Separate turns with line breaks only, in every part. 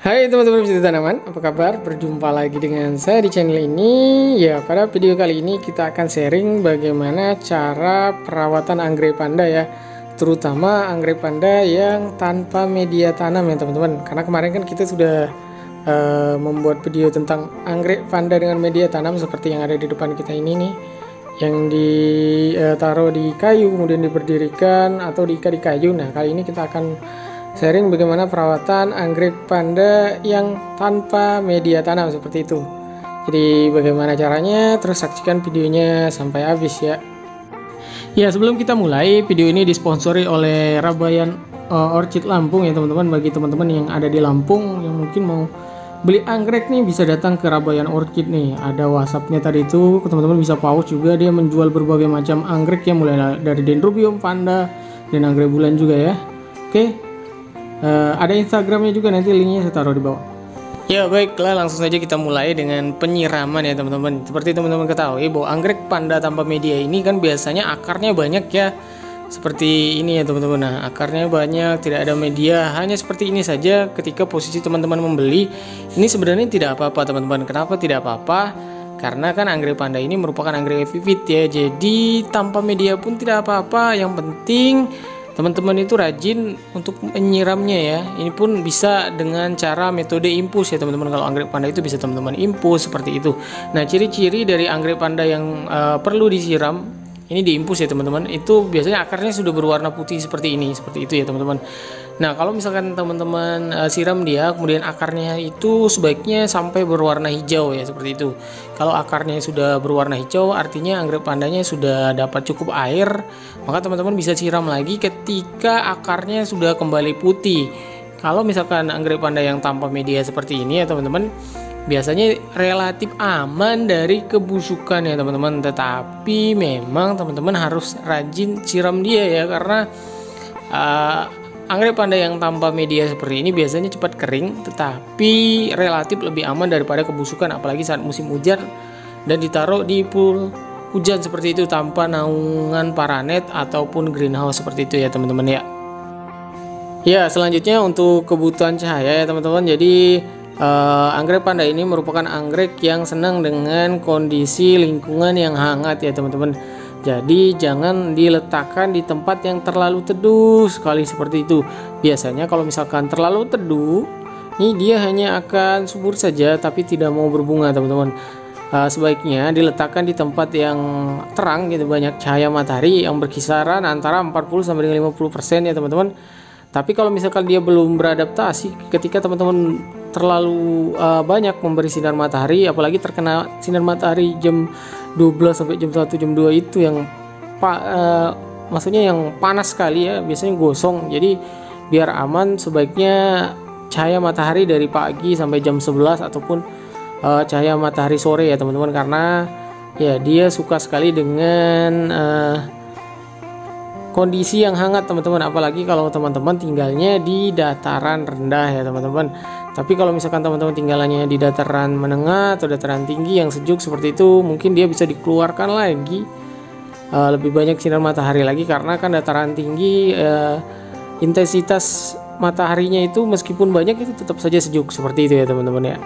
Hai teman-teman pecinta tanaman, apa kabar? Berjumpa lagi dengan saya di channel ini. Ya, pada video kali ini kita akan sharing bagaimana cara perawatan anggrek panda ya, terutama anggrek panda yang tanpa media tanam ya teman-teman. Karena kemarin kan kita sudah membuat video tentang anggrek panda dengan media tanam seperti yang ada di depan kita ini nih, yang ditaruh di kayu kemudian diberdirikan atau diikat di kayu. Nah, kali ini kita akan sharing bagaimana perawatan anggrek panda yang tanpa media tanam seperti itu. Jadi bagaimana caranya, terus saksikan videonya sampai habis ya. Ya, sebelum kita mulai, video ini disponsori oleh Rabayan Orchid Lampung ya teman-teman. Bagi teman-teman yang ada di Lampung yang mungkin mau beli anggrek nih, bisa datang ke Rabayan Orchid nih. Ada WhatsAppnya tadi itu, teman-teman bisa pause juga. Dia menjual berbagai macam anggrek ya, mulai dari Dendrobium panda dan anggrek bulan juga ya. Oke. Ada Instagramnya juga, nanti linknya saya taruh di bawah. Ya baiklah, langsung saja kita mulai dengan penyiraman ya teman-teman. Seperti teman-teman ketahui bahwa anggrek panda tanpa media ini kan biasanya akarnya banyak ya, seperti ini ya teman-teman. Nah, akarnya banyak, tidak ada media, hanya seperti ini saja. Ketika posisi teman-teman membeli, ini sebenarnya tidak apa-apa teman-teman. Kenapa tidak apa-apa? Karena kan anggrek panda ini merupakan anggrek epifit ya, jadi tanpa media pun tidak apa-apa. Yang penting teman-teman itu rajin untuk menyiramnya ya. Ini pun bisa dengan cara metode infus ya teman-teman. Kalau anggrek panda itu bisa teman-teman infus seperti itu. Nah, ciri-ciri dari anggrek panda yang perlu disiram ini diinfus ya teman-teman, itu biasanya akarnya sudah berwarna putih seperti ini, seperti itu ya teman-teman. Nah, kalau misalkan teman-teman siram dia, kemudian akarnya itu sebaiknya sampai berwarna hijau ya, seperti itu. Kalau akarnya sudah berwarna hijau, artinya anggrek pandanya sudah dapat cukup air, maka teman-teman bisa siram lagi ketika akarnya sudah kembali putih. Kalau misalkan anggrek panda yang tanpa media seperti ini ya teman-teman, biasanya relatif aman dari kebusukan ya teman-teman, tetapi memang teman-teman harus rajin siram dia ya, karena anggrek panda yang tanpa media seperti ini biasanya cepat kering, tetapi relatif lebih aman daripada kebusukan, apalagi saat musim hujan dan ditaruh di pool hujan seperti itu tanpa naungan paranet ataupun greenhouse seperti itu ya teman-teman ya. Ya, selanjutnya untuk kebutuhan cahaya ya teman-teman. Jadi anggrek panda ini merupakan anggrek yang senang dengan kondisi lingkungan yang hangat ya teman-teman. Jadi jangan diletakkan di tempat yang terlalu teduh sekali seperti itu. Biasanya kalau misalkan terlalu teduh, ini dia hanya akan subur saja tapi tidak mau berbunga teman-teman. Sebaiknya diletakkan di tempat yang terang gitu, banyak cahaya matahari yang berkisaran antara 40 sampai dengan 50% ya teman-teman. Tapi kalau misalkan dia belum beradaptasi, ketika teman-teman terlalu banyak memberi sinar matahari, apalagi terkena sinar matahari jam 12 sampai jam 1 jam 2 itu yang maksudnya yang panas sekali ya, biasanya gosong. Jadi biar aman sebaiknya cahaya matahari dari pagi sampai jam 11 ataupun cahaya matahari sore ya teman-teman, karena ya dia suka sekali dengan kondisi yang hangat teman-teman, apalagi kalau teman-teman tinggalnya di dataran rendah ya teman-teman. Tapi kalau misalkan teman-teman tinggalannya di dataran menengah atau dataran tinggi yang sejuk seperti itu, mungkin dia bisa dikeluarkan lagi lebih banyak sinar matahari lagi, karena kan dataran tinggi intensitas mataharinya itu meskipun banyak itu tetap saja sejuk seperti itu ya teman-teman ya.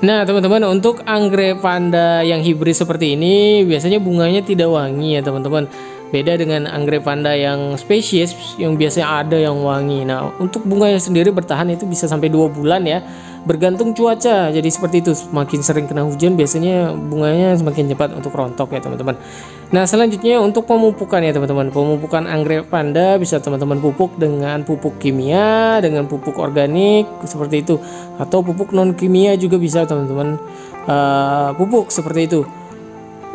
Nah teman-teman, untuk anggrek panda yang hibrid seperti ini biasanya bunganya tidak wangi ya teman-teman. Beda dengan anggrek panda yang spesies yang biasanya ada yang wangi. Nah, untuk bunganya sendiri bertahan itu bisa sampai 2 bulan ya, bergantung cuaca. Jadi seperti itu, semakin sering kena hujan biasanya bunganya semakin cepat untuk rontok ya teman-teman. Nah, selanjutnya untuk pemupukan ya teman-teman. Pemupukan anggrek panda bisa teman-teman pupuk dengan pupuk kimia, dengan pupuk organik seperti itu, atau pupuk non kimia juga bisa teman-teman pupuk seperti itu.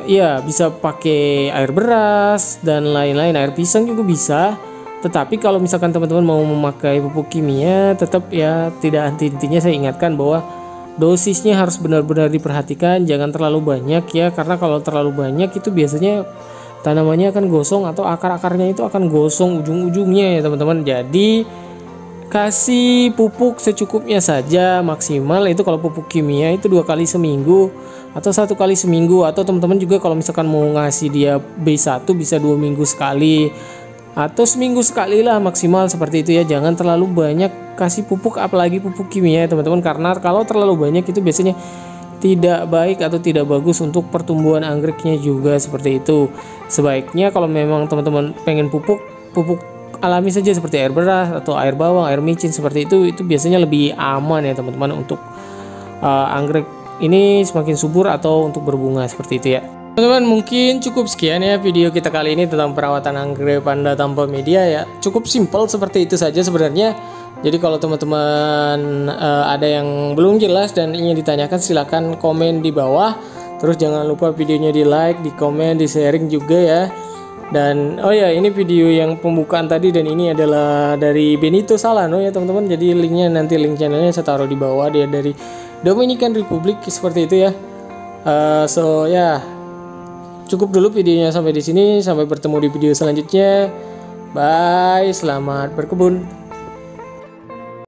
Ya, bisa pakai air beras dan lain-lain, air pisang juga bisa. Tetapi kalau misalkan teman-teman mau memakai pupuk kimia, tetap ya tidak henti-hentinya saya ingatkan bahwa dosisnya harus benar-benar diperhatikan, jangan terlalu banyak ya, karena kalau terlalu banyak itu biasanya tanamannya akan gosong atau akar-akarnya itu akan gosong ujung-ujungnya ya teman-teman. Jadi kasih pupuk secukupnya saja, maksimal itu kalau pupuk kimia itu 2 kali seminggu atau 1 kali seminggu, atau teman-teman juga kalau misalkan mau ngasih dia B1 bisa 2 minggu sekali. atau seminggu sekali lah maksimal seperti itu ya. Jangan terlalu banyak kasih pupuk, apalagi pupuk kimia ya teman-teman, karena kalau terlalu banyak itu biasanya tidak baik atau tidak bagus untuk pertumbuhan anggreknya juga seperti itu. Sebaiknya kalau memang teman-teman pengen pupuk alami saja seperti air beras atau air bawang, air micin seperti itu biasanya lebih aman ya teman-teman untuk anggrek ini semakin subur atau untuk berbunga seperti itu ya. Teman-teman, mungkin cukup sekian ya video kita kali ini tentang perawatan anggrek panda tanpa media ya. Cukup simpel seperti itu saja sebenarnya. Jadi kalau teman-teman ada yang belum jelas dan ingin ditanyakan, silahkan komen di bawah. Terus jangan lupa videonya di like, di komen, di sharing juga ya. Dan oh ya, ini video yang pembukaan tadi dan ini adalah dari Benito Salano ya teman-teman. Jadi linknya nanti, link channelnya saya taruh di bawah. Dia dari Dominican Republic seperti itu ya. So ya, cukup dulu videonya sampai di sini. Sampai bertemu di video selanjutnya. Bye, selamat berkebun.